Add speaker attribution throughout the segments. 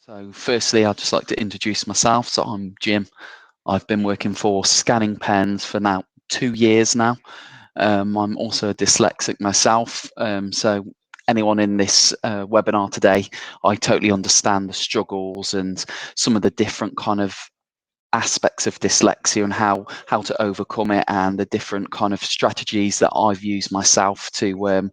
Speaker 1: So firstly, I'd just like to introduce myself. So I'm Jim. I've been working for Scanning Pens for now 2 years now. I'm also a dyslexic myself. So anyone in this webinar today, I totally understand the struggles and some of the different kind of aspects of dyslexia and how to overcome it, and the different kind of strategies that I've used myself to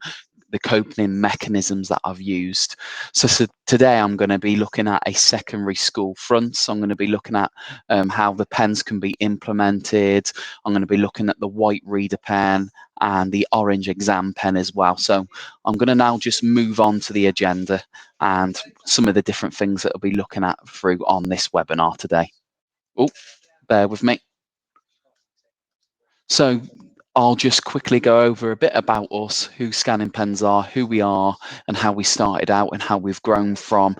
Speaker 1: the coping mechanisms that I've used. So today I'm going to be looking at a secondary school front. So I'm going to be looking at how the pens can be implemented. I'm going to be looking at the white reader pen and the orange exam pen as well. So I'm going to now just move on to the agenda and some of the different things that I'll be looking at through on this webinar today. Oh, bear with me. So I'll just quickly go over a bit about us, who Scanning Pens are, who we are, and how we started out and how we've grown from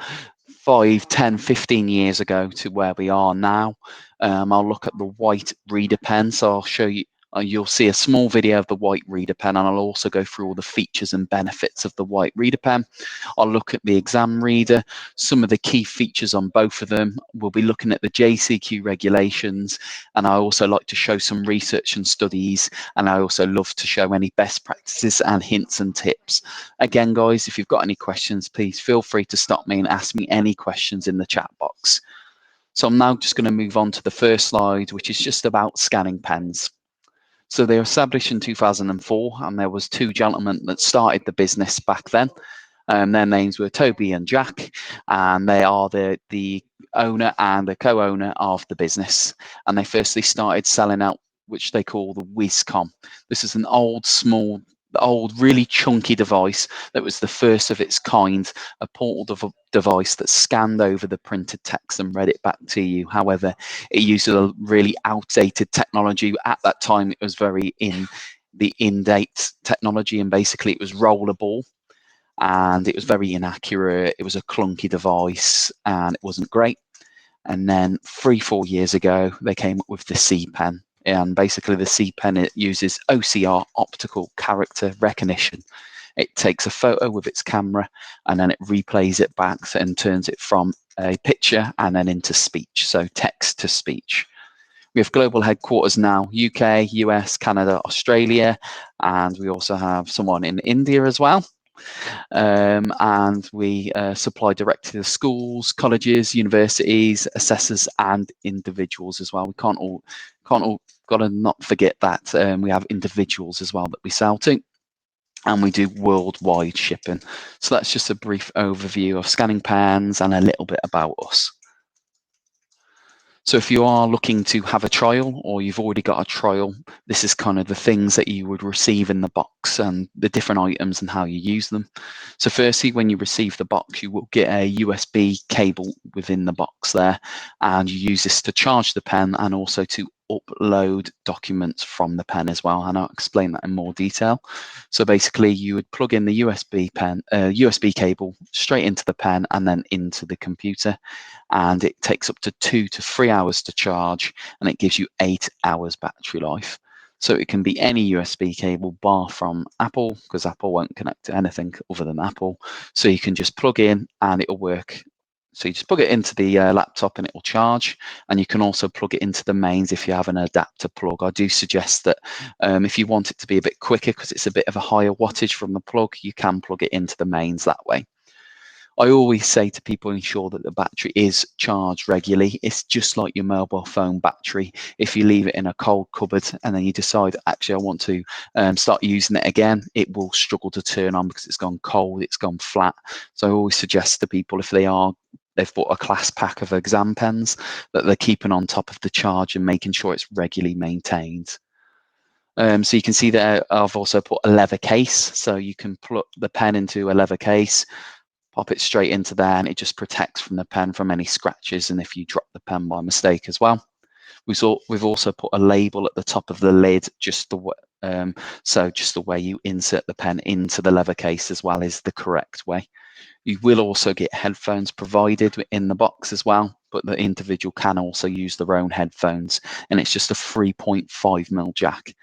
Speaker 1: 5, 10, 15 years ago to where we are now. I'll look at the white reader pen, so I'll show you. You'll see a small video of the white reader pen, and I'll also go through all the features and benefits of the white reader pen. I'll look at the exam reader, some of the key features on both of them. We'll be looking at the JCQ regulations, and I also like to show some research and studies, and I also love to show any best practices and hints and tips. Again, guys, if you've got any questions, please feel free to stop me and ask me any questions in the chat box. So I'm now just going to move on to the first slide, which is just about scanning pens. So they were established in 2004, and there was 2 gentlemen that started the business back then. Their names were Toby and Jack, and they are the owner and the co-owner of the business. And they firstly started selling out, which they call the WizCom. This is an old, really chunky device that was the first of its kind, a portable device that scanned over the printed text and read it back to you. However, it used a really outdated technology. At that time, it was very in-date technology, and basically it was rollerball, and it was very inaccurate. It was a clunky device, and it wasn't great. And then 3-4 years ago, they came up with the C pen. And basically the C pen, it uses OCR, optical character recognition. It takes a photo with its camera, and then it replays it back and turns it from a picture and then into speech, so text to speech. We have global headquarters now, UK, US, Canada, Australia, and we also have someone in India as well. And we supply directly to schools, colleges, universities, assessors, and individuals as well. We can't all got to not forget that we have individuals as well that we sell to, and we do worldwide shipping. So that's just a brief overview of Scanning Pens and a little bit about us. So if you are looking to have a trial, or you've already got a trial, this is kind of the things that you would receive in the box and the different items and how you use them. So firstly, when you receive the box, you will get a USB cable within the box there, and you use this to charge the pen and also to upload documents from the pen as well, and I'll explain that in more detail. So basically you would plug in the USB cable straight into the pen and then into the computer, and it takes up to 2 to 3 hours to charge, and it gives you 8 hours battery life. So it can be any USB cable bar from Apple, because Apple won't connect to anything other than Apple. So you can just plug in and it'll work. So you just plug it into the laptop and it will charge, and you can also plug it into the mains if you have an adapter plug. I do suggest that if you want it to be a bit quicker, because it's a bit of a higher wattage from the plug, you can plug it into the mains that way. I always say to people, ensure that the battery is charged regularly. It's just like your mobile phone battery. If you leave it in a cold cupboard and then you decide, actually, I want to start using it again, it will struggle to turn on because it's gone cold, it's gone flat. So I always suggest to people, if they've bought a class pack of exam pens, that they're keeping on top of the charge and making sure it's regularly maintained. So you can see that I've also put a leather case, so you can plug the pen into a leather case, pop it straight into there, and it just protects from the pen from any scratches, and if you drop the pen by mistake as well. We've also put a label at the top of the lid, just the way you insert the pen into the leather case as well is the correct way. You will also get headphones provided in the box as well, but the individual can also use their own headphones, and it's just a 3.5mm jack.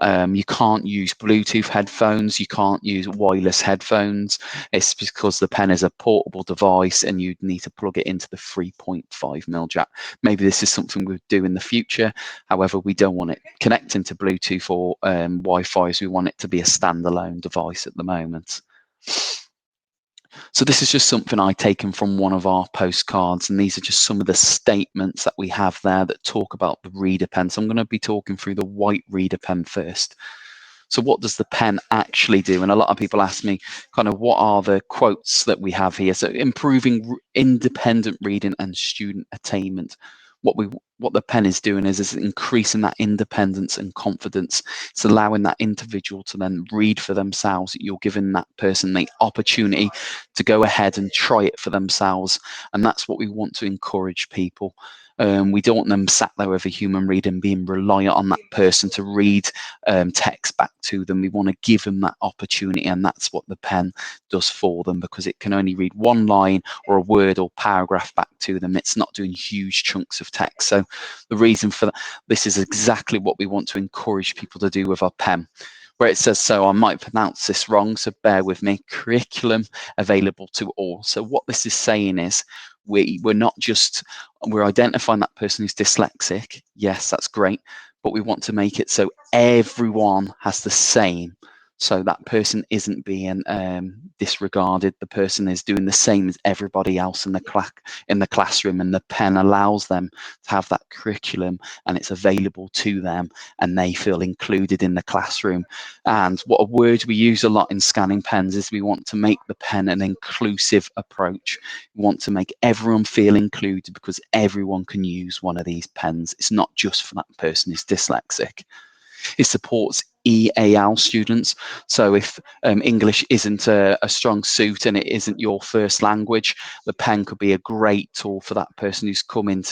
Speaker 1: You can't use Bluetooth headphones, you can't use wireless headphones. It's because the pen is a portable device and you'd need to plug it into the 3.5mm jack. Maybe this is something we'll do in the future. However, we don't want it connecting to Bluetooth or Wi-Fi, so we want it to be a standalone device at the moment. So this is just something I've taken from one of our postcards, and these are just some of the statements that we have there that talk about the ReaderPen. So I'm going to be talking through the white ReaderPen first. So what does the pen actually do? And a lot of people ask me kind of what are the quotes that we have here. So improving independent reading and student attainment. What the pen is doing is increasing that independence and confidence. It's allowing that individual to then read for themselves. You're giving that person the opportunity to go ahead and try it for themselves. And that's what we want to encourage people. We don't want them sat there with a human reader and being reliant on that person to read text back to them. We want to give them that opportunity, and that's what the pen does for them, because it can only read one line or a word or paragraph back to them. It's not doing huge chunks of text. So the reason for that, this is exactly what we want to encourage people to do with our pen. Where it says, so I might pronounce this wrong, so bear with me, curriculum available to all. So what this is saying is we're identifying that person who's dyslexic. Yes, that's great, but we want to make it so everyone has the same. So that person isn't being disregarded. The person is doing the same as everybody else in the classroom, and the pen allows them to have that curriculum, and it's available to them, and they feel included in the classroom. And what a word we use a lot in scanning pens is we want to make the pen an inclusive approach. We want to make everyone feel included, because everyone can use one of these pens. It's not just for that person who's dyslexic. It supports EAL students. So if English isn't a strong suit and it isn't your first language, the pen could be a great tool for that person who's come in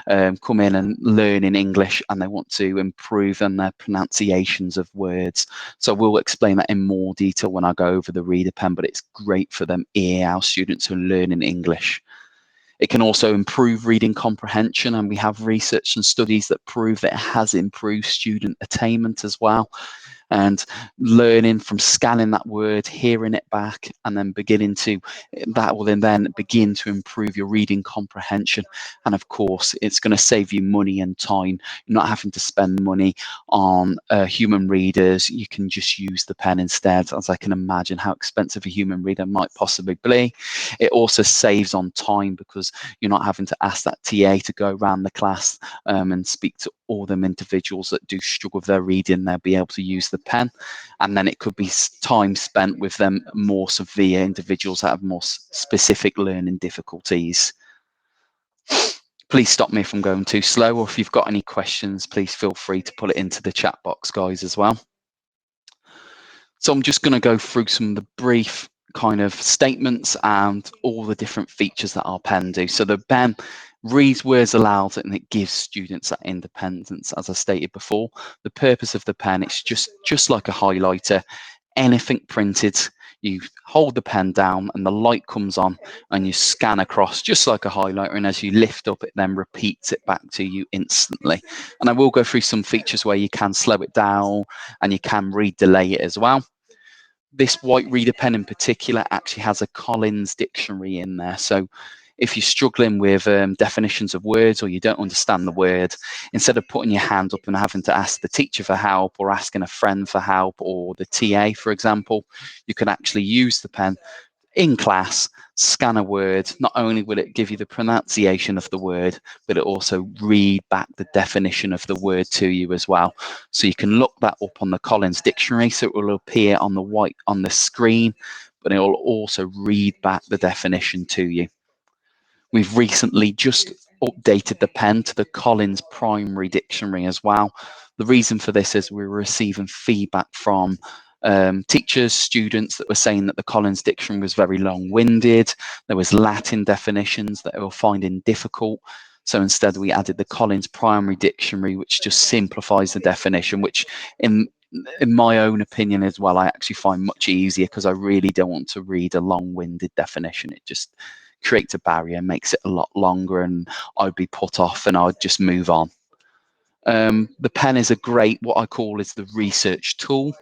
Speaker 1: and learning English, and they want to improve on their pronunciations of words. So we'll explain that in more detail when I go over the ReaderPen, but it's great for them EAL students who are learning English. It can also improve reading comprehension, and we have research and studies that prove that it has improved student attainment as well. And learning from scanning that word, hearing it back, and then that will then begin to improve your reading comprehension. And of course, it's going to save you money and time. You're not having to spend money on human readers. You can just use the pen instead, as I can imagine how expensive a human reader might possibly be. It also saves on time, because you're not having to ask that TA to go around the class and speak to all them individuals that do struggle with their reading. They'll be able to use the pen, and then it could be time spent with them more severe individuals that have more specific learning difficulties. Please stop me if I'm going too slow, or if you've got any questions, please feel free to put it into the chat box, guys, as well. So I'm just going to go through some of the brief kind of statements and all the different features that our pen do. So the pen reads words aloud, and it gives students that independence, as I stated before. The purpose of the pen, it's just like a highlighter. Anything printed, you hold the pen down and the light comes on, and you scan across just like a highlighter, and as you lift up, it then repeats it back to you instantly. And I will go through some features where you can slow it down and you can read delay it as well. This white ReaderPen in particular actually has a Collins dictionary in there. So if you're struggling with definitions of words, or you don't understand the word, instead of putting your hand up and having to ask the teacher for help, or asking a friend for help, or the TA, for example, you can actually use the pen in class, scan a word. Not only will it give you the pronunciation of the word, but it also read back the definition of the word to you as well. So you can look that up on the Collins dictionary, so it will appear on the screen, but it will also read back the definition to you. We've recently just updated the pen to the Collins Primary Dictionary as well. The reason for this is we're receiving feedback from teachers, students that were saying that the Collins Dictionary was very long-winded. There was Latin definitions that they were finding difficult. So instead we added the Collins Primary Dictionary, which just simplifies the definition, which in my own opinion as well, I actually find much easier, because I really don't want to read a long-winded definition. It just creates a barrier, makes it a lot longer, and I'd be put off and I'd just move on. The pen is a great, what I call is the research tool.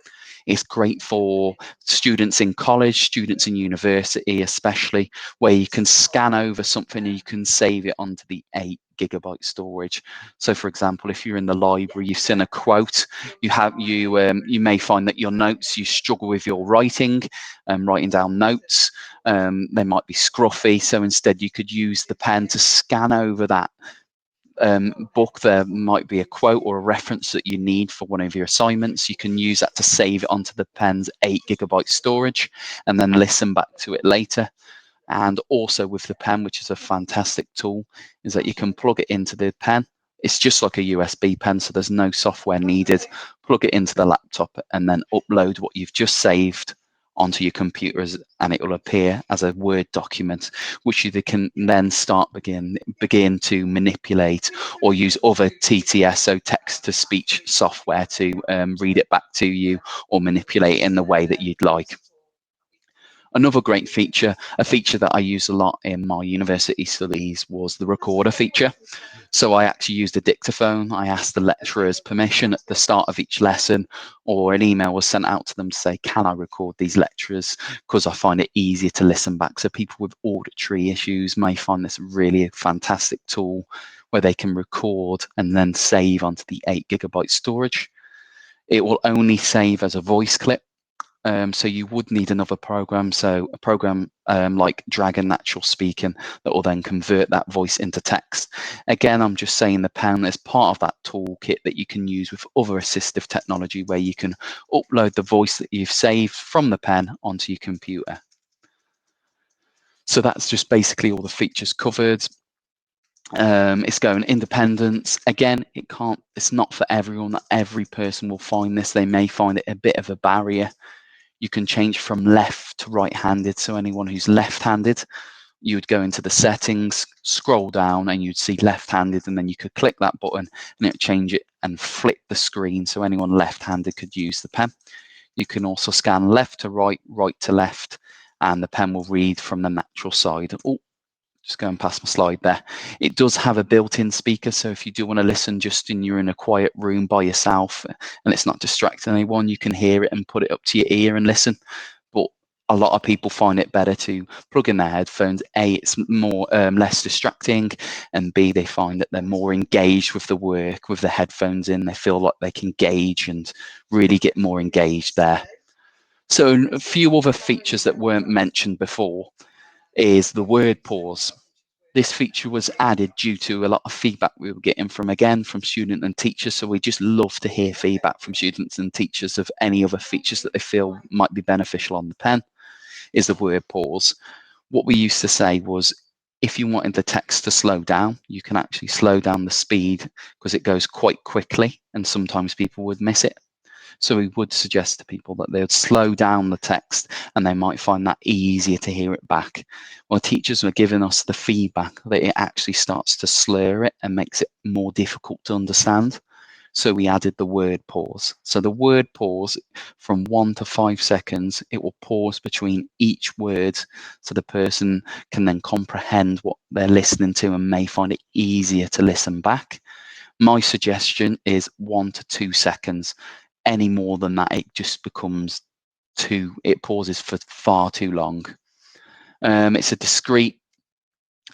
Speaker 1: It's great for students in college, students in university, especially, where you can scan over something and you can save it onto the 8 GB storage. So, for example, if you're in the library, you've seen a quote, you may find that your notes, you struggle with your writing down notes. They might be scruffy, so instead you could use the pen to scan over that book. There might be a quote or a reference that you need for one of your assignments. You can use that to save it onto the pen's 8 GB storage and then listen back to it later. And also with the pen, which is a fantastic tool, is that you can plug it into the pen. It's just like a USB pen, so there's no software needed. Plug it into the laptop and then upload what you've just saved onto your computers, and it will appear as a Word document, which you can then begin to manipulate or use other TTS, so text-to-speech software, to read it back to you or manipulate it in the way that you'd like. Another great feature, a feature that I used a lot in my university studies, was the recorder feature. So I actually used a dictaphone. I asked the lecturer's permission at the start of each lesson, or an email was sent out to them to say, can I record these lectures? Because I find it easier to listen back. So people with auditory issues may find this really a fantastic tool where they can record and then save onto the 8 GB storage. It will only save as a voice clip. So you would need another program, so a program like Dragon Natural Speaking, that will then convert that voice into text. Again, I'm just saying the pen is part of that toolkit that you can use with other assistive technology, where you can upload the voice that you've saved from the pen onto your computer. So that's just basically all the features covered. It's going independence. Again, it's not for everyone. Not every person will find this. They may find it a bit of a barrier. You can change from left to right-handed. So anyone who's left-handed, you would go into the settings, scroll down, and you'd see left-handed, and then you could click that button and it would change it and flip the screen. So anyone left-handed could use the pen. You can also scan left to right, right to left, and the pen will read from the natural side. Oh, just going past my slide there. It does have a built-in speaker, so if you do want to listen you're in a quiet room by yourself and it's not distracting anyone, you can hear it and put it up to your ear and listen. But a lot of people find it better to plug in their headphones. A, it's more less distracting, and B, they find that they're more engaged with the work with the headphones in. They feel like they can gauge and really get more engaged there. So a few other features that weren't mentioned before is the word pause. This feature was added due to a lot of feedback we were getting from students and teachers. So we just love to hear feedback from students and teachers of any other features that they feel might be beneficial on the pen. Is the word pause. What we used to say was, if you wanted the text to slow down, you can actually slow down the speed, because it goes quite quickly and sometimes people would miss it. So we would suggest to people that they would slow down the text, and they might find that easier to hear it back. Well, teachers were giving us the feedback that it actually starts to slur it and makes it more difficult to understand. So we added the word pause. So the word pause, from 1 to 5 seconds, it will pause between each word, so the person can then comprehend what they're listening to and may find it easier to listen back. My suggestion is 1 to 2 seconds. Any more than that, it just becomes it pauses for far too long. It's a discrete,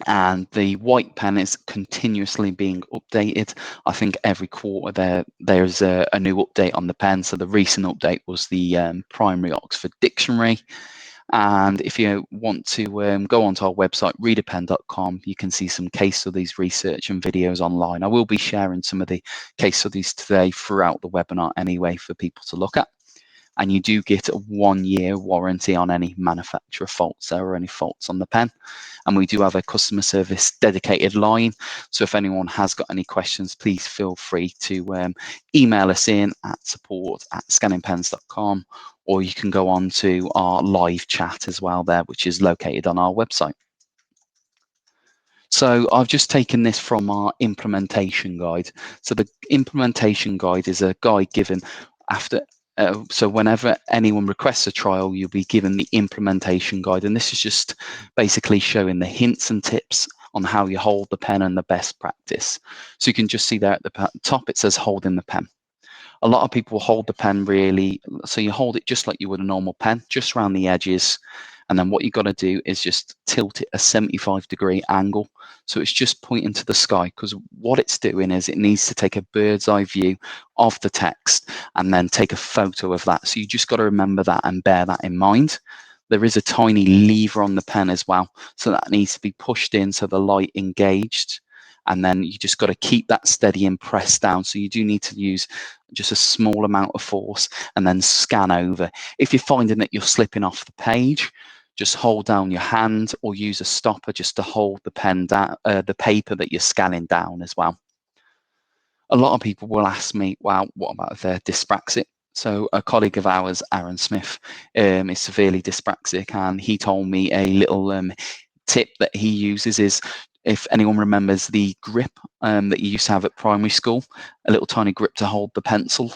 Speaker 1: and the white pen is continuously being updated. I think every quarter there's a new update on the pen. So the recent update was the Primary Oxford Dictionary. And if you want to go onto our website, readerpen.com, you can see some case studies, research and videos online. I will be sharing some of the case studies today throughout the webinar anyway for people to look at. And you do get a 1-year warranty on any manufacturer faults there or any faults on the pen. And we do have a customer service dedicated line. So if anyone has got any questions, please feel free to email us in at support@scanningpens.com, or you can go on to our live chat as well there, which is located on our website. So I've just taken this from our implementation guide. So the implementation guide is a guide given after. So whenever anyone requests a trial, you'll be given the implementation guide. And this is just basically showing the hints and tips on how you hold the pen and the best practice. So you can just see there at the top, it says holding the pen. A lot of people hold the pen really, so you hold it just like you would a normal pen, just around the edges. And then what you've got to do is just tilt it a 75-degree angle. So it's just pointing to the sky, because what it's doing is it needs to take a bird's eye view of the text and then take a photo of that. So you just got to remember that and bear that in mind. There is a tiny lever on the pen as well. So that needs to be pushed in so the light engaged. And then you just got to keep that steady and press down. So you do need to use just a small amount of force and then scan over. If you're finding that you're slipping off the page, just hold down your hand or use a stopper just to hold the pen down, the paper that you're scanning down as well. A lot of people will ask me, wow, what about if they're dyspraxic? So a colleague of ours, Aaron Smith, is severely dyspraxic, and he told me a little tip that he uses is, if anyone remembers the grip that you used to have at primary school, a little tiny grip to hold the pencil.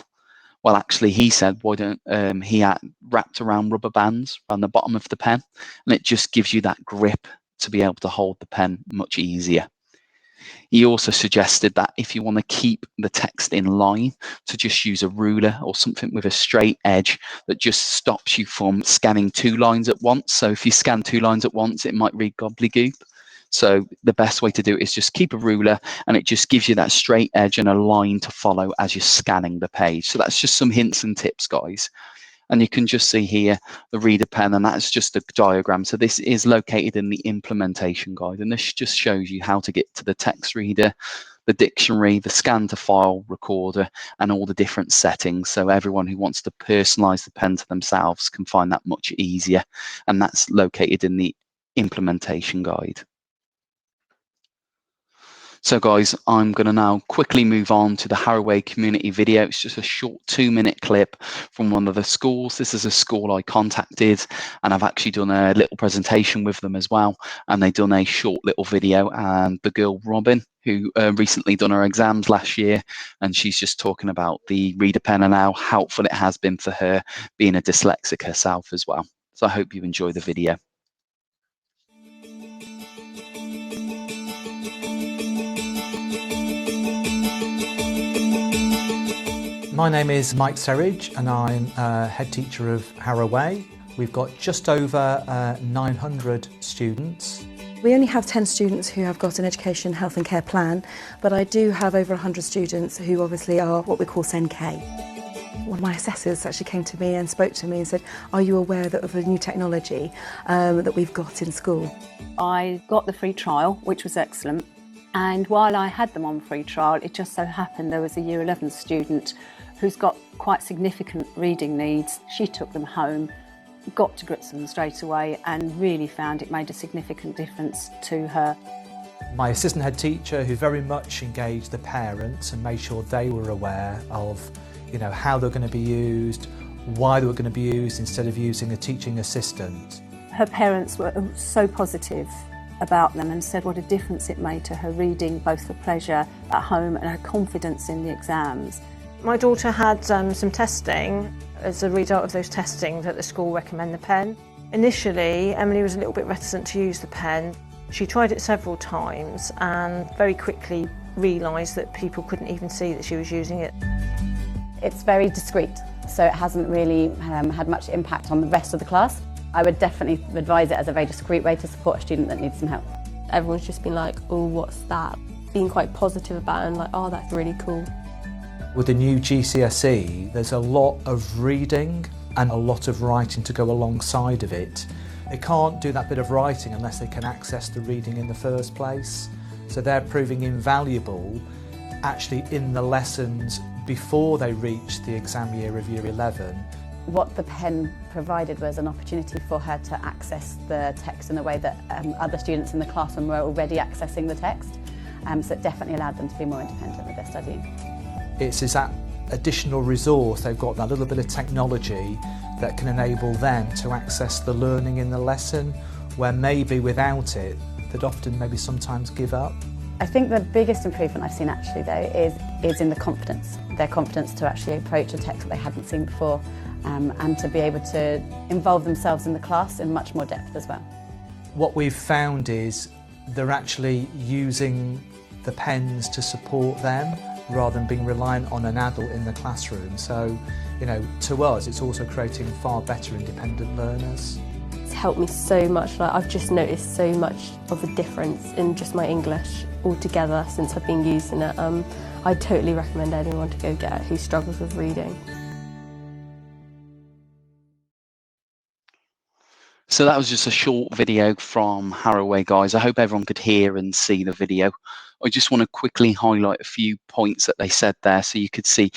Speaker 1: Well, actually, he said, why don't he had wrapped around rubber bands around the bottom of the pen, and it just gives you that grip to be able to hold the pen much easier. He also suggested that if you want to keep the text in line, to just use a ruler or something with a straight edge that just stops you from scanning 2 lines at once. So if you scan 2 lines at once, it might read gobbledygook. So the best way to do it is just keep a ruler, and it just gives you that straight edge and a line to follow as you're scanning the page. So that's just some hints and tips, guys. And you can just see here the reader pen, and that's just a diagram. So this is located in the implementation guide, and this just shows you how to get to the text reader, the dictionary, the scan to file recorder, and all the different settings. So everyone who wants to personalize the pen to themselves can find that much easier. And that's located in the implementation guide. So guys, I'm going to now quickly move on to the Harrow community video. It's just a short 2-minute clip from one of the schools. This is a school I contacted, and I've actually done a little presentation with them as well. And they've done a short little video, and the girl Robin, who recently done her exams last year, and she's just talking about the ReaderPen and how helpful it has been for her, being a dyslexic herself as well. So I hope you enjoy the video.
Speaker 2: My name is Mike Serridge, and I'm head teacher of Harrow. We've got just over 900 students.
Speaker 3: We only have 10 students who have got an education, health and care plan, but I do have over 100 students who obviously are what we call SENK. One of my assessors actually came to me and spoke to me and said, are you aware of a new technology that we've got in school?
Speaker 4: I got the free trial, which was excellent. And while I had them on free trial, it just so happened there was a Year 11 student who's got quite significant reading needs. She took them home, got to grips with them straight away, and really found it made a significant difference to her.
Speaker 2: My assistant head teacher, who very much engaged the parents and made sure they were aware of, how they're going to be used, why they were going to be used instead of using a teaching assistant.
Speaker 4: Her parents were so positive about them and said what a difference it made to her reading, both for pleasure at home and her confidence in the exams.
Speaker 5: My daughter had some testing. As a result of those testing, that the school recommend the pen. Initially, Emily was a little bit reticent to use the pen. She tried it several times and very quickly realised that people couldn't even see that she was using it.
Speaker 6: It's very discreet, so it hasn't really had much impact on the rest of the class. I would definitely advise it as a very discreet way to support a student that needs some help.
Speaker 7: Everyone's just been like, oh, what's that? Being quite positive about it and like, oh, that's really cool.
Speaker 2: With the new GCSE, there's a lot of reading and a lot of writing to go alongside of it. They can't do that bit of writing unless they can access the reading in the first place. So they're proving invaluable actually in the lessons before they reach the exam year of Year 11.
Speaker 6: What the pen provided was an opportunity for her to access the text in a way that other students in the classroom were already accessing the text. So it definitely allowed them to be more independent with their studying.
Speaker 2: It's that additional resource, they've got that little bit of technology that can enable them to access the learning in the lesson, where maybe without it, they'd often maybe sometimes give up.
Speaker 6: I think the biggest improvement I've seen actually though is in the confidence. Their confidence to actually approach a text that they hadn't seen before and to be able to involve themselves in the class in much more depth as well.
Speaker 2: What we've found is they're actually using the pens to support them rather than being reliant on an adult in the classroom. So, you know, to us, it's also creating far better independent learners.
Speaker 7: It's helped me so much. Like, I've just noticed so much of a difference in just my English altogether since I've been using it. I totally recommend anyone to go get it who struggles with reading.
Speaker 1: So that was just a short video from Harrow, guys. I hope everyone could hear and see the video. I just want to quickly highlight a few points that they said there so you could see.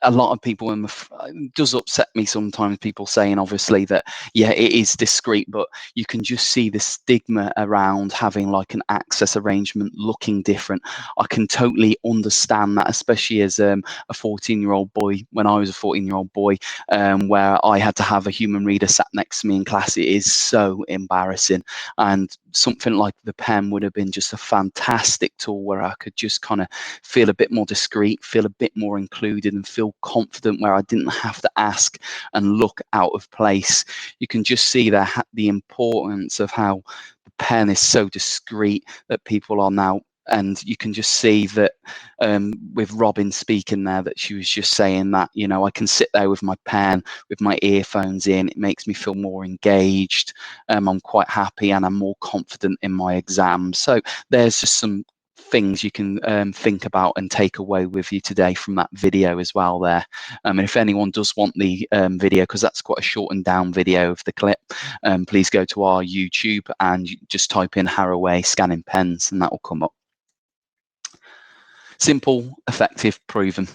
Speaker 1: A lot of people, and it does upset me sometimes, people saying obviously that, yeah, it is discreet, but you can just see the stigma around having like an access arrangement looking different. I can totally understand that, especially as a 14-year-old boy, when I was a 14-year-old boy, where I had to have a human reader sat next to me in class. It is so embarrassing, and something like the pen would have been just a fantastic tool where I could just kind of feel a bit more discreet, feel a bit more included, and feel confident, where I didn't have to ask and look out of place. You can just see the importance of how the pen is so discreet that people are now. And you can just see that with Robin speaking there, that she was just saying that, you know, I can sit there with my pen, with my earphones in. It makes me feel more engaged. I'm quite happy and I'm more confident in my exams. So there's just some things you can think about and take away with you today from that video as well there. And if anyone does want the video, because that's quite a shortened down video of the clip, please go to our YouTube and just type in Harrow scanning pens and that will come up. Simple, effective, proven.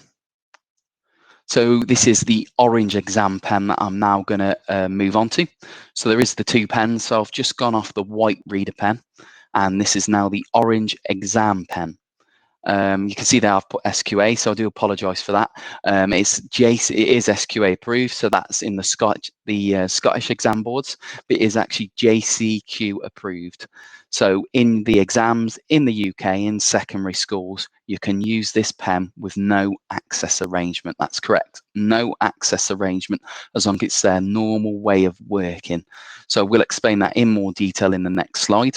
Speaker 1: So this is the orange exam pen that I'm now going to move on to. So there is the two pens. So I've just gone off the white reader pen, and this is now the orange exam pen. You can see there I've put SQA, so I do apologise for that. It is SQA approved, so that's in the Scottish exam boards, but it is actually JCQ approved. So in the exams in the UK, in secondary schools, you can use this pen with no access arrangement. That's correct, no access arrangement, as long as it's their normal way of working. So we'll explain that in more detail in the next slide.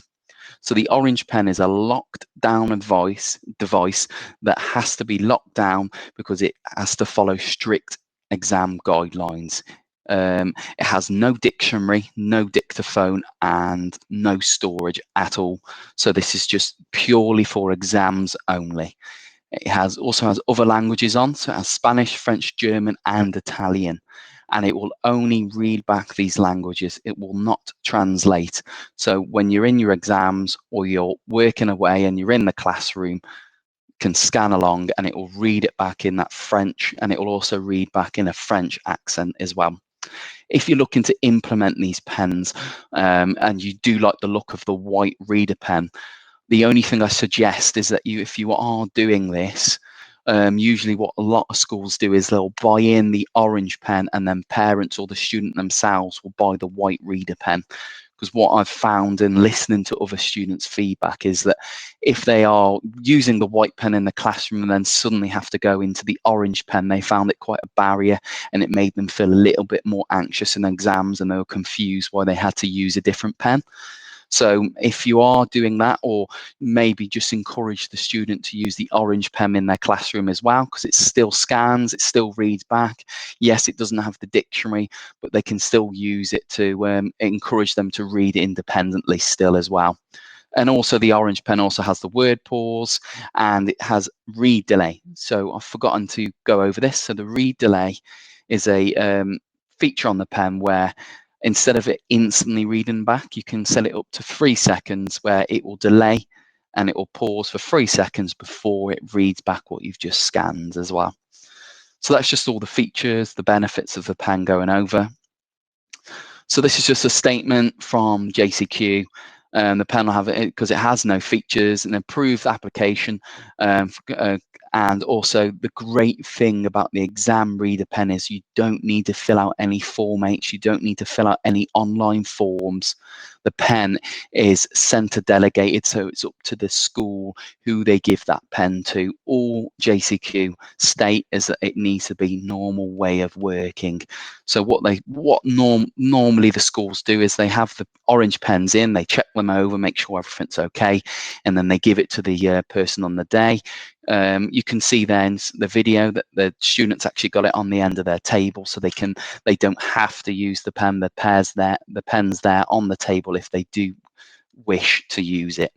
Speaker 1: So the orange pen is a locked down device that has to be locked down because it has to follow strict exam guidelines. It has no dictionary, no dictaphone, and no storage at all. So this is just purely for exams only. It also has other languages on, so it has Spanish, French, German, and Italian. And it will only read back these languages. It will not translate. So when you're in your exams or you're working away and you're in the classroom, you can scan along and it will read it back in that French, and it will also read back in a French accent as well. If you're looking to implement these pens and you do like the look of the white reader pen, the only thing I suggest is that if you are doing this, usually what a lot of schools do is they'll buy in the orange pen, and then parents or the student themselves will buy the white reader pen. Because what I've found in listening to other students' feedback is that if they are using the white pen in the classroom and then suddenly have to go into the orange pen, they found it quite a barrier, and it made them feel a little bit more anxious in exams, and they were confused why they had to use a different pen. So if you are doing that, or maybe just encourage the student to use the orange pen in their classroom as well, because it still scans, it still reads back. Yes, it doesn't have the dictionary, but they can still use it to encourage them to read independently still as well. And also the orange pen also has the word pause, and it has read delay. So I've forgotten to go over this. So the read delay is a feature on the pen where instead of it instantly reading back, you can set it up to 3 seconds, where it will delay and it will pause for 3 seconds before it reads back what you've just scanned as well. So that's just all the features, the benefits of the pen going over. So this is just a statement from JCQ. The pen will have it because it has no features, an approved application And also the great thing about the exam reader pen is you don't need to fill out any formates, you don't need to fill out any online forms. The pen is centre delegated, so it's up to the school who they give that pen to. All JCQ state is that it needs to be normal way of working. So normally the schools do is they have the orange pens in, they check them over, make sure everything's okay, and then they give it to the person on the day. You can see then the video that the students actually got it on the end of their table, so they don't have to use the pen. The pen's there on the table if they do wish to use it.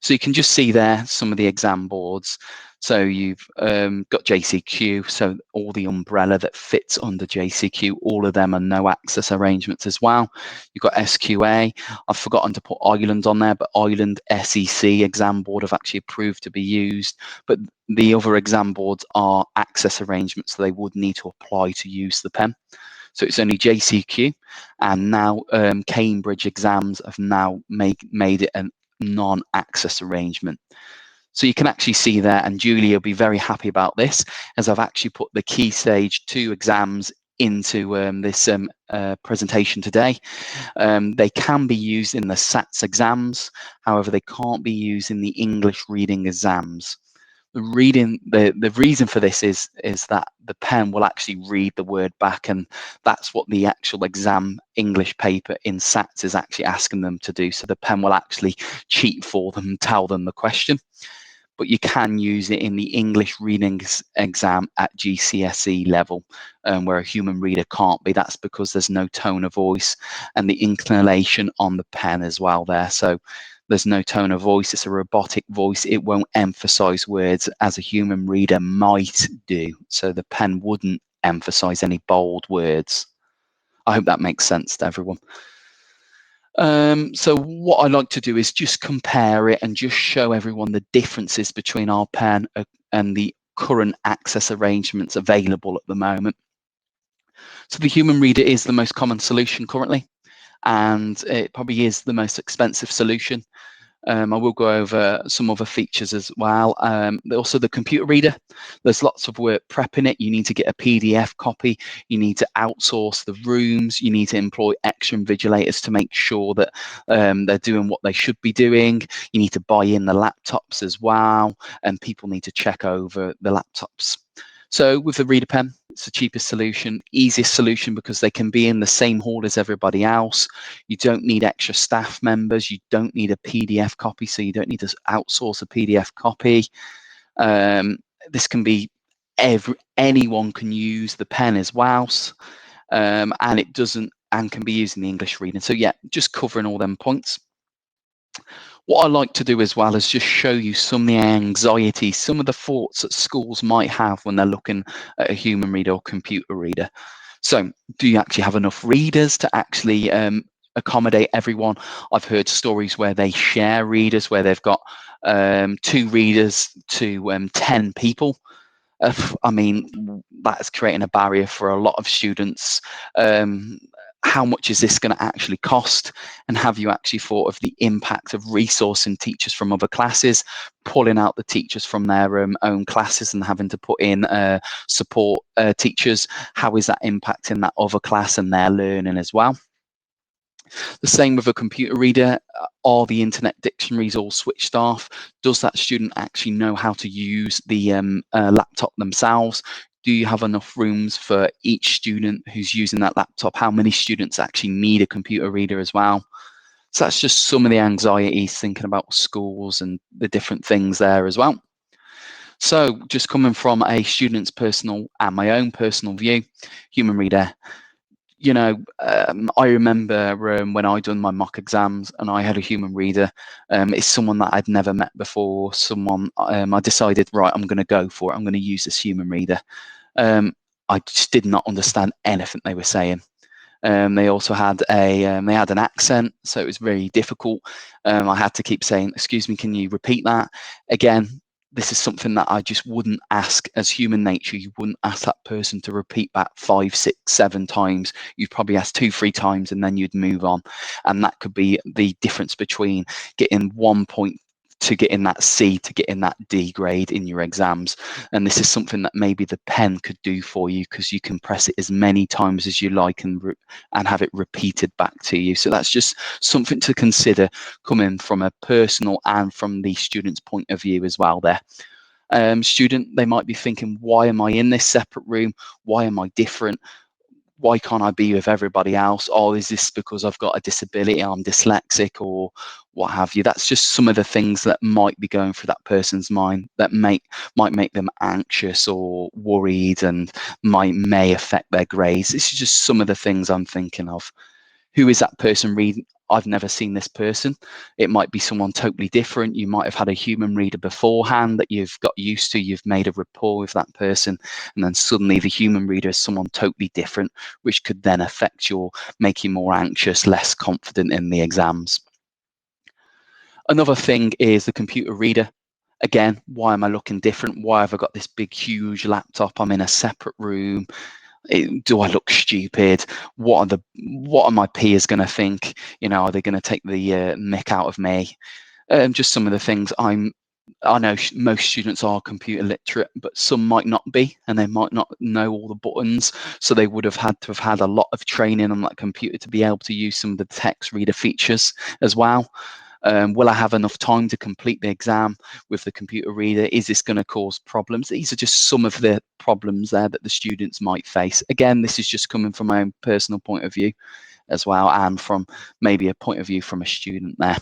Speaker 1: So you can just see there some of the exam boards. So you've got JCQ, so all the umbrella that fits under JCQ, all of them are no access arrangements as well. You've got SQA. I've forgotten to put Ireland on there, but Ireland SEC exam board have actually approved to be used. But the other exam boards are access arrangements, so they would need to apply to use the pen. So it's only JCQ, and now Cambridge exams have now made it a non-access arrangement. So you can actually see there, and Julie will be very happy about this, as I've actually put the Key Stage 2 exams into this presentation today. They can be used in the SATs exams, however they can't be used in the English reading exams. The reason for this is that the pen will actually read the word back, and that's what the actual exam English paper in SATs is actually asking them to do. So the pen will actually cheat for them and tell them the question. But you can use it in the English reading exam at GCSE level, where a human reader can't be. That's because there's no tone of voice and the inclination on the pen as well there. So there's no tone of voice, it's a robotic voice. It won't emphasize words as a human reader might do. So the pen wouldn't emphasize any bold words. I hope that makes sense to everyone. So what I like to do is just compare it and just show everyone the differences between our pen and the current access arrangements available at the moment. So the human reader is the most common solution currently, and it probably is the most expensive solution. I will go over some other features as well. Also the computer reader, there's lots of work prepping it. You need to get a PDF copy. You need to outsource the rooms. You need to employ extra invigilators to make sure that they're doing what they should be doing. You need to buy in the laptops as well, and people need to check over the laptops. So with the ReaderPen, it's the cheapest solution, easiest solution, because they can be in the same hall as everybody else. You don't need extra staff members. You don't need a PDF copy, so you don't need to outsource a PDF copy. This can be anyone can use the pen as well, and it doesn't and can be used in the English reading. So yeah, just covering all them points. What I like to do as well is just show you some of the anxiety, some of the thoughts that schools might have when they're looking at a human reader or computer reader. So do you actually have enough readers to actually accommodate everyone? I've heard stories where they share readers, where they've got 2 readers to 10 people. I mean, that's creating a barrier for a lot of students. How much is this going to actually cost? And have you actually thought of the impact of resourcing teachers from other classes, pulling out the teachers from their own classes and having to put in support teachers? How is that impacting that other class and their learning as well? The same with a computer reader. Are the internet dictionaries all switched off? Does that student actually know how to use the laptop themselves? Do you have enough rooms for each student who's using that laptop? How many students actually need a computer reader as well? So that's just some of the anxieties thinking about schools and the different things there as well. So just coming from a student's personal and my own personal view, human reader, you know, I remember when I done my mock exams and I had a human reader. It's someone that I'd never met before. Someone I decided, right, I'm going to go for it. I'm going to use this human reader. I just did not understand anything they were saying. They also had they had an accent, so it was very difficult. I had to keep saying, "Excuse me, can you repeat that?" Again, this is something that I just wouldn't ask. As human nature, you wouldn't ask that person to repeat back 5, 6, 7 times. You'd probably ask 2, 3 times and then you'd move on. And that could be the difference between getting 1 point to getting that C, to getting that D grade in your exams. And this is something that maybe the pen could do for you, because you can press it as many times as you like and have it repeated back to you. So that's just something to consider, coming from a personal and from the student's point of view as well there. Student, they might be thinking, why am I in this separate room? Why am I different? Why can't I be with everybody else? Oh, is this because I've got a disability, I'm dyslexic, or what have you? That's just some of the things that might be going through that person's mind that might make them anxious or worried, and may affect their grades. This is just some of the things I'm thinking of. Who is that person reading? I've never seen this person. It might be someone totally different. You might have had a human reader beforehand that you've got used to, you've made a rapport with that person, and then suddenly the human reader is someone totally different, which could then affect make you more anxious, less confident in the exams. Another thing is the computer reader. Again, why am I looking different? Why have I got this big, huge laptop? I'm in a separate room. Do I look stupid? What are my peers going to think? Are they going to take the mick out of me? Just some of the things. I know most students are computer literate, but some might not be, and they might not know all the buttons. So they would have had to have had a lot of training on that computer to be able to use some of the text reader features as well. Will I have enough time to complete the exam with the computer reader? Is this going to cause problems? These are just some of the problems there that the students might face. Again, this is just coming from my own personal point of view as well, and from maybe a point of view from a student there.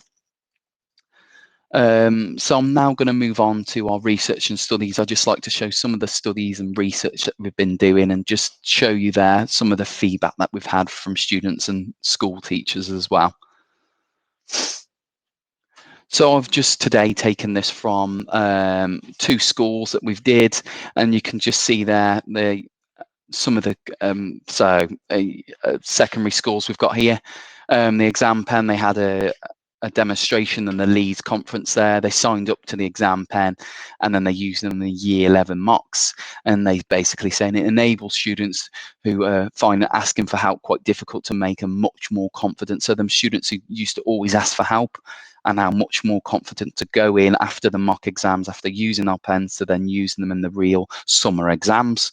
Speaker 1: So I'm now going to move on to our research and studies. I'd just like to show some of the studies and research that we've been doing, and just show you there some of the feedback that we've had from students and school teachers as well. So I've just today taken this from 2 schools that we've did, and you can just see there some of the secondary schools we've got here. The exam pen, they had a demonstration in the Leeds conference there. They signed up to the exam pen, and then they used them in the year 11 mocks, and they basically saying it enables students who find asking for help quite difficult to make them much more confident. So them students who used to always ask for help are now much more confident to go in after the mock exams, after using our pens, to then using them in the real summer exams.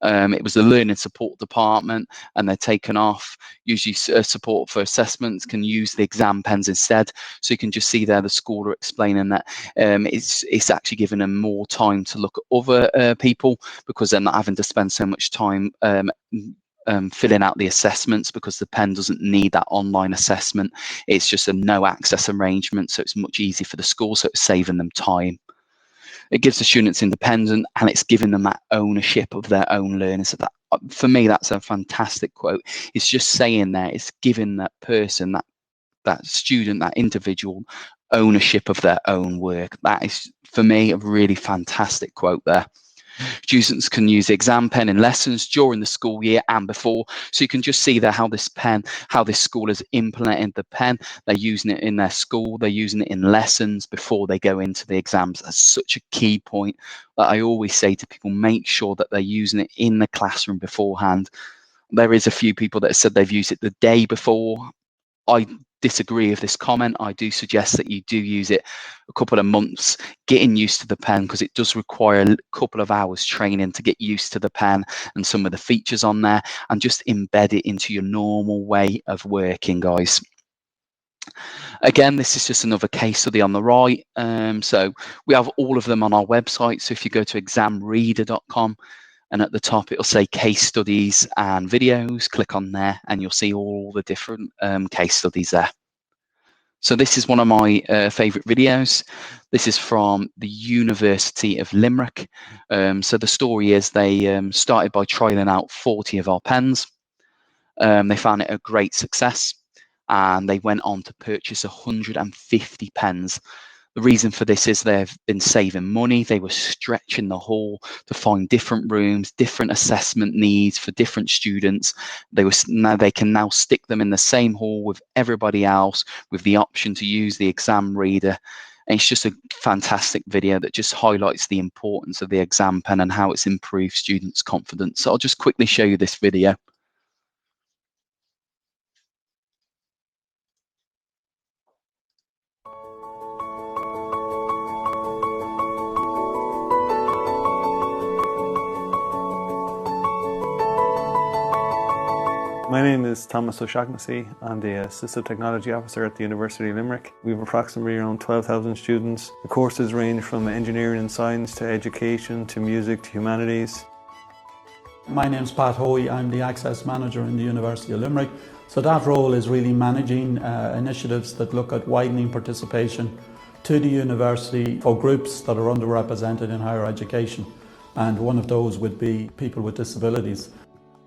Speaker 1: It was the learning support department, and they're taken off. Usually support for assessments can use the exam pens instead. So you can just see there the school are explaining that it's actually giving them more time to look at other people, because they're not having to spend so much time filling out the assessments, because the pen doesn't need that online assessment. It's just a no access arrangement, so it's much easier for the school, so it's saving them time. It gives the students independent, and it's giving them that ownership of their own learning. So that, for me, that's a fantastic quote. It's just saying there, it's giving that person, that student, that individual, ownership of their own work. That is, for me, a really fantastic quote there. Students can use the exam pen in lessons during the school year and before. So you can just see there how this school has implemented the pen. They're using it in their school, they're using it in lessons before they go into the exams. That's such a key point that I always say to people: make sure that they're using it in the classroom beforehand. There is a few people that have said they've used it the day before. I disagree with this comment. I do suggest that you do use it a couple of months, getting used to the pen, because it does require a couple of hours training to get used to the pen and some of the features on there, and just embed it into your normal way of working, guys. Again, this is just another case study on the right. So we have all of them on our website. So if you go to ExamReader.com, and at the top it'll say case studies and videos, click on there and you'll see all the different case studies there. So this is one of my favourite videos. This is from the University of Limerick. So the story is they started by trialling out 40 of our pens. They found it a great success, and they went on to purchase 150 pens. The reason for this is they've been saving money. They were stretching the hall to find different rooms, different assessment needs for different students. They can now stick them in the same hall with everybody else, with the option to use the exam reader. And it's just a fantastic video that just highlights the importance of the exam pen and how it's improved students' confidence. So I'll just quickly show you this video.
Speaker 8: My name is Thomas O'Shaughnessy. I'm the Assistive Technology Officer at the University of Limerick. We have approximately around 12,000 students. The courses range from engineering and science to education to music to humanities.
Speaker 9: My name's Pat Hoey. I'm the Access Manager in the University of Limerick. So that role is really managing initiatives that look at widening participation to the university for groups that are underrepresented in higher education. And one of those would be people with disabilities.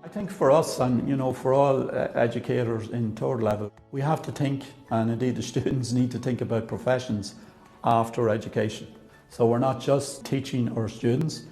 Speaker 9: I think for us, and for all educators in third level, we have to think, and indeed the students need to think about professions after education. So we're not just teaching our students,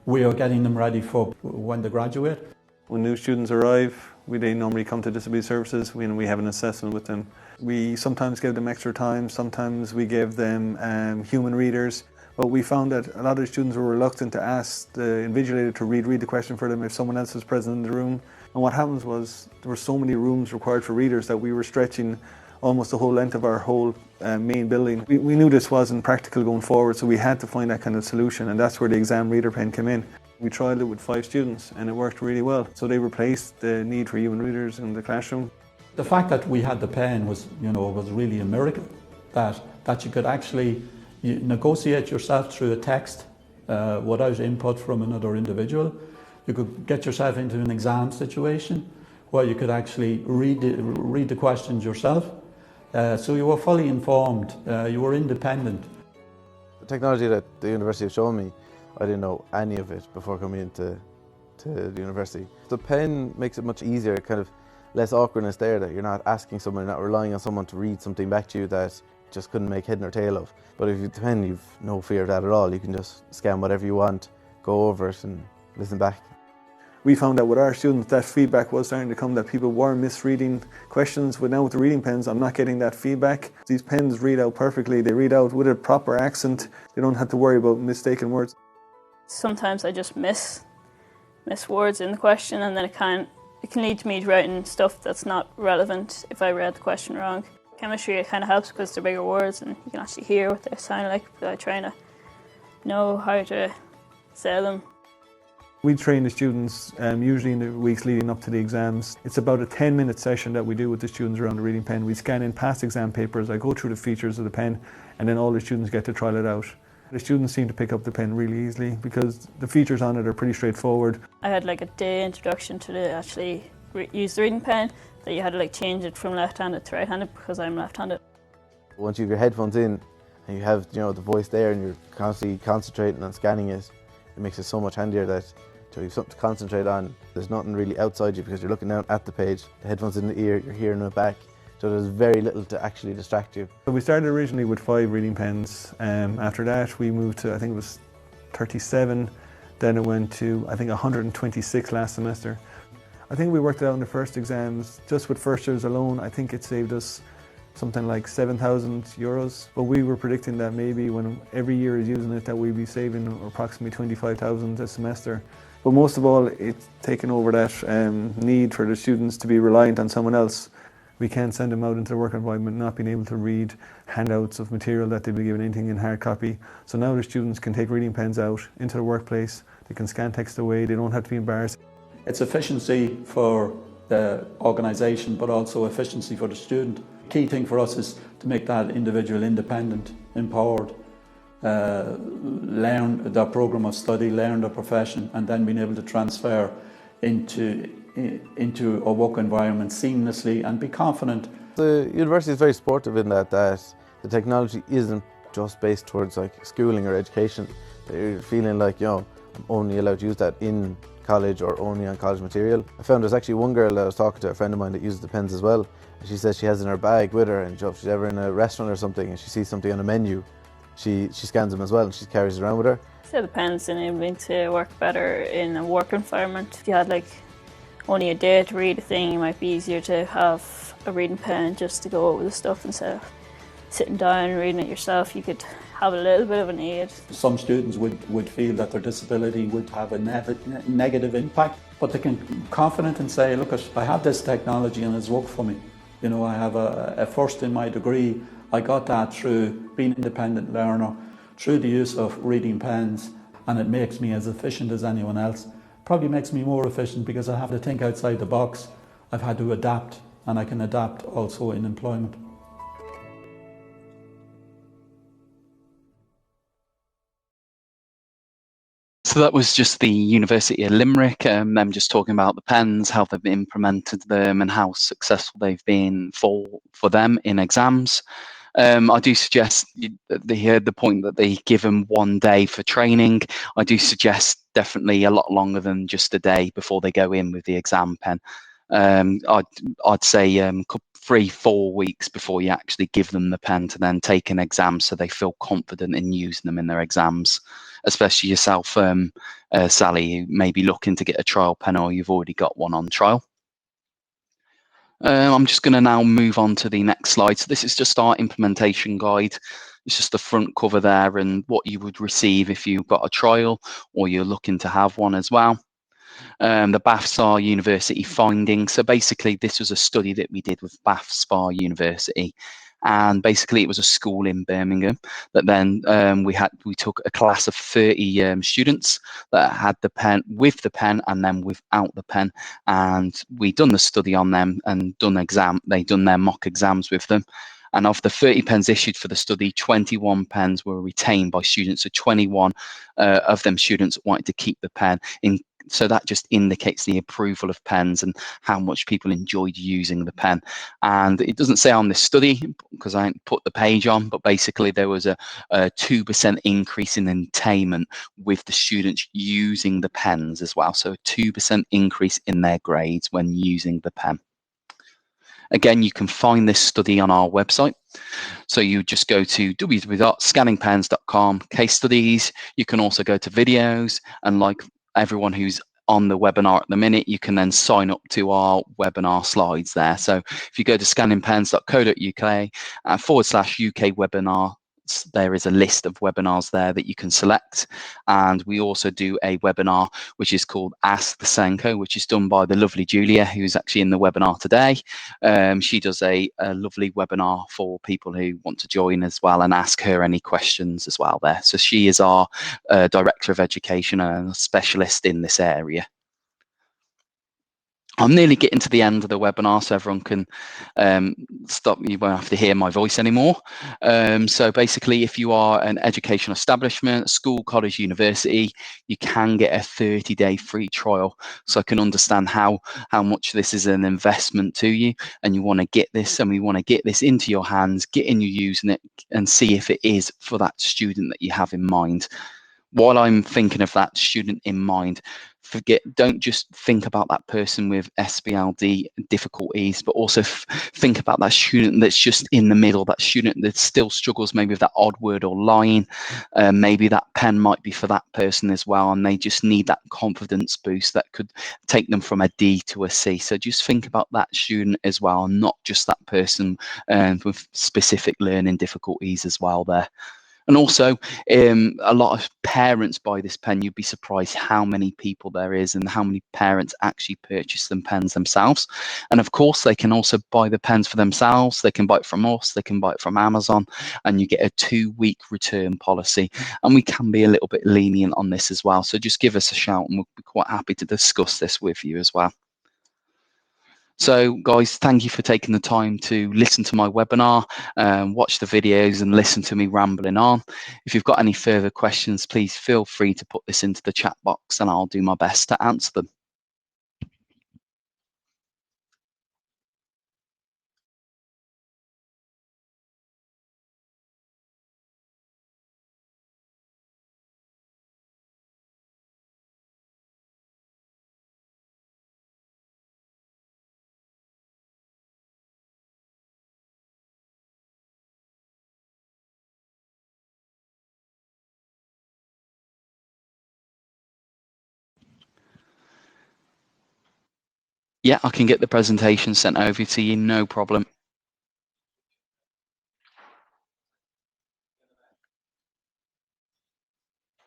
Speaker 9: we are getting them ready for when they graduate.
Speaker 8: When new students arrive, they normally come to Disability Services when we have an assessment with them. We sometimes give them extra time, sometimes we give them human readers. But we found that a lot of students were reluctant to ask the invigilator to read the question for them if someone else was present in the room. And what happens was there were so many rooms required for readers that we were stretching almost the whole length of our whole main building. We knew this wasn't practical going forward, so we had to find that kind of solution, and that's where the ExamReader came in. We tried it with 5 students and it worked really well. So they replaced the need for human readers in the classroom.
Speaker 9: The fact that we had the pen was really a miracle, that you could actually negotiate yourself through a text without input from another individual. You could get yourself into an exam situation where you could actually read the questions yourself. So you were fully informed, you were independent.
Speaker 10: The technology that the university have shown me, I didn't know any of it before coming into the university. The pen makes it much easier, kind of less awkwardness there, that you're not asking someone, you're not relying on someone to read something back to you that just couldn't make head nor tail of. But if you pen, you've no fear of that at all. You can just scan whatever you want, go over it and listen back.
Speaker 8: We found out with our students that feedback was starting to come, that people were misreading questions. But now with the reading pens, I'm not getting that feedback. These pens read out perfectly. They read out with a proper accent. They don't have to worry about mistaken words.
Speaker 11: Sometimes I just miss words in the question, and then it can lead to me writing stuff that's not relevant if I read the question wrong. Chemistry, it kind of helps because they're bigger words and you can actually hear what they sound like, but I try to know how to say them.
Speaker 8: We train the students usually in the weeks leading up to the exams. It's about a 10-minute session that we do with the students around the reading pen. We scan in past exam papers, I go through the features of the pen, and then all the students get to trial it out. The students seem to pick up the pen really easily because the features on it are pretty straightforward.
Speaker 11: I had like a day introduction to actually use the reading pen, that you had to change it from left-handed to right-handed because I'm left-handed.
Speaker 10: Once you have your headphones in and you have the voice there and you're constantly concentrating on scanning it, it makes it so much handier that you have something to concentrate on. There's nothing really outside you because you're looking down at the page, the headphones in the ear, you're hearing it back, so there's very little to actually distract you.
Speaker 8: So we started originally with 5 reading pens. After that we moved to, I think it was 37, then it went to I think 126 last semester. I think we worked it out in the first exams, just with first years alone, I think it saved us something like €7,000. But we were predicting that maybe when every year is using it, that we'd be saving approximately 25,000 a semester. But most of all, it's taken over that need for the students to be reliant on someone else. We can't send them out into the work environment not being able to read handouts of material that they've been given anything in hard copy. So now the students can take reading pens out into the workplace, they can scan text away, they don't have to be embarrassed.
Speaker 9: It's efficiency for the organisation, but also efficiency for the student. Key thing for us is to make that individual independent, empowered, learn their programme of study, learn their profession, and then being able to transfer into a work environment seamlessly and be confident.
Speaker 10: The university is very supportive in that the technology isn't just based towards schooling or education. They're feeling like, I'm only allowed to use that in college or only on college material. I found there's actually one girl that I was talking to, a friend of mine, that uses the pens as well. And she says she has in her bag with her, and if she's ever in a restaurant or something and she sees something on a menu, she scans them as well and she carries it around with her.
Speaker 11: So the pens enable me to work better in a work environment. If you had only a day to read a thing, it might be easier to have a reading pen just to go over the stuff instead of sitting down and reading it yourself. You could have a little bit of an aid.
Speaker 9: Some students would feel that their disability would have a negative impact, but they can be confident and say, look, I have this technology and it's worked for me. I have a first in my degree. I got that through being an independent learner, through the use of reading pens, and it makes me as efficient as anyone else. Probably makes me more efficient because I have to think outside the box. I've had to adapt, and I can adapt also in employment.
Speaker 1: So that was just the University of Limerick, them just talking about the pens, how they've implemented them and how successful they've been for them in exams. I do suggest they heard the point that they give them 1 day for training. I do suggest definitely a lot longer than just a day before they go in with the exam pen. I'd say 3-4 weeks before you actually give them the pen to then take an exam, so they feel confident in using them in their exams. Especially yourself, Sally, who may be looking to get a trial pen, or you've already got one on trial. I'm just going to now move on to the next slide. So this is just our implementation guide. It's just the front cover there and what you would receive if you've got a trial or you're looking to have one as well. The Bath Spa University findings. So basically, this was a study that we did with Bath Spa University. And basically, it was a school in Birmingham that then we took a class of 30 students that had the pen, with the pen, and then without the pen, and we done the study on them and they done their mock exams with them. And of the 30 pens issued for the study, 21 pens were retained by students. So 21 of them students wanted to keep the pen in. So that just indicates the approval of pens and how much people enjoyed using the pen. And it doesn't say on this study because I haven't put the page on, but basically there was a 2% increase in attainment with the students using the pens as well. So a 2% increase in their grades when using the pen. Again, you can find this study on our website. So you just go to www.scanningpens.com, case studies. You can also go to videos, and like everyone who's on the webinar at the minute, you can then sign up to our webinar slides there. So if you go to scanningpens.co.uk/UK webinar, there is a list of webinars there that you can select. And we also do a webinar which is called Ask the Senko, which is done by the lovely Julia, who's actually in the webinar today. She does a lovely webinar for people who want to join as well and ask her any questions as well there. So she is our Director of Education and a specialist in this area. I'm nearly getting to the end of the webinar, so everyone can stop. You won't have to hear my voice anymore. So basically, if you are an educational establishment, school, college, university, you can get a 30-day free trial. So I can understand how much this is an investment to you, and you want to get this, and we want to get this into your hands, get in you using it, and see if it is for that student that you have in mind. While I'm thinking of that student in mind, don't just think about that person with SBLD difficulties, but also think about that student that's just in the middle, that student that still struggles maybe with that odd word or line. Maybe that pen might be for that person as well, and they just need that confidence boost that could take them from a D to a C. So just think about that student as well, and not just that person with specific learning difficulties as well there. And also, a lot of parents buy this pen. You'd be surprised how many people there is and how many parents actually purchase them pens themselves. And of course, they can also buy the pens for themselves. They can buy it from us. They can buy it from Amazon. And you get a 2-week return policy. And we can be a little bit lenient on this as well. So just give us a shout and we'll be quite happy to discuss this with you as well. So guys, thank you for taking the time to listen to my webinar, watch the videos and listen to me rambling on. If you've got any further questions, please feel free to put this into the chat box and I'll do my best to answer them. Yeah, I can get the presentation sent over to you, no problem.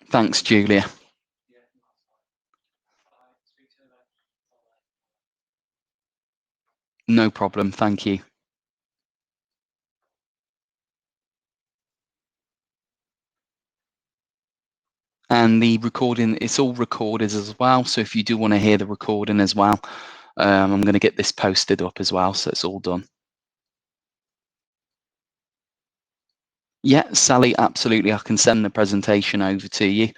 Speaker 1: Thanks, Julia. No problem, thank you. And the recording, it's all recorded as well. So if you do want to hear the recording as well, I'm going to get this posted up as well, so it's all done. Yeah, Sally, absolutely. I can send the presentation over to you,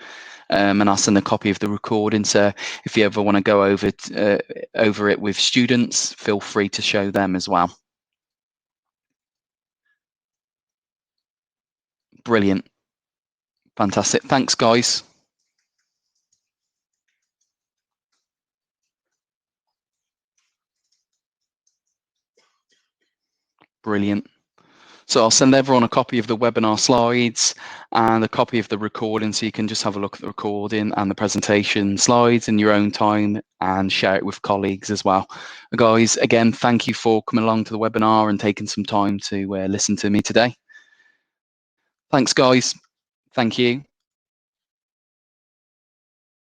Speaker 1: and I'll send a copy of the recording. So if you ever want to go over it with students, feel free to show them as well. Brilliant. Fantastic. Thanks, guys. Brilliant. So I'll send everyone a copy of the webinar slides and a copy of the recording, so you can just have a look at the recording and the presentation slides in your own time and share it with colleagues as well. Guys, again, thank you for coming along to the webinar and taking some time to listen to me today. Thanks, guys. Thank you.